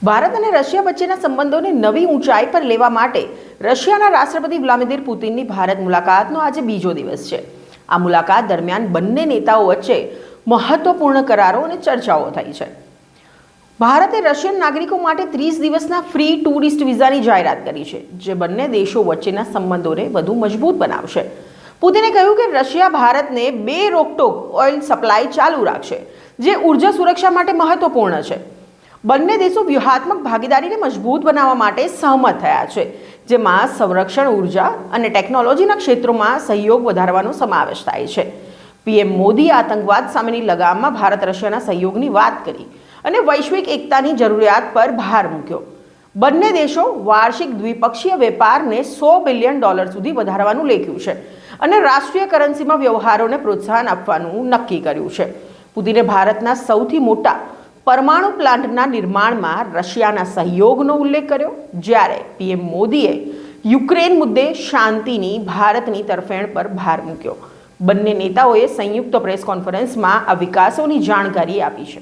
ભારત અને રશિયા વચ્ચેના સંબંધોને નવી ઊંચાઈ પર લેવા માટે રશિયાના રાષ્ટ્રપતિ વ્લાદિમીર પુતિનની ભારત મુલાકાતનો આજે બીજો દિવસ છે। આ મુલાકાત દરમિયાન બંને નેતાઓ વચ્ચે મહત્વપૂર્ણ કરારો અને ચર્ચાઓ થઈ છે। ભારતે રશિયન નાગરિકો માટે 30 દિવસના ફ્રી ટુરિસ્ટ વિઝાની જાહેરાત કરી છે, જે બંને દેશો વચ્ચેના સંબંધોને વધુ મજબૂત બનાવશે। પુતિને કહ્યું કે રશિયા ભારતને બે રોકટોક ઓઇલ સપ્લાય ચાલુ રાખશે, જે ઉર્જા સુરક્ષા માટે મહત્વપૂર્ણ છે। બંને દેશો વ્યૂહાત્મક ભાગીદારીને મજબૂત બનાવવા માટે સહમત થયા છે, જેમાં સંરક્ષણ, ઉર્જા અને ટેકનોલોજીના ક્ષેત્રોમાં સહયોગ વધારવાનો સમાવેશ થાય છે। પીએમ મોદીએ આતંકવાદ સામેની લગામમાં ભારત રશિયાના સહયોગની વાત કરી અને વૈશ્વિક એકતાની જરૂરિયાત પર ભાર મૂક્યો। બંને દેશો વાર્ષિક દ્વિપક્ષીય વેપારને $100 બિલિયન સુધી વધારવાનું લેખ્યું છે અને રાષ્ટ્રીય કરન્સીમાં વ્યવહારોને પ્રોત્સાહન આપવાનું નક્કી કર્યું છે। પુતિને ભારતના સૌથી મોટા પરમાણુ પ્લાન્ટના નિર્માણમાં રશિયાના સહયોગનો ઉલ્લેખ કર્યો, જ્યારે પીએમ મોદીએ યુક્રેન મુદ્દે શાંતિની ભારતની તરફેણ પર ભાર મૂક્યો। બંને નેતાઓએ સંયુક્ત પ્રેસ કોન્ફરન્સમાં આ વિકાસોની જાણકારી આપી છે।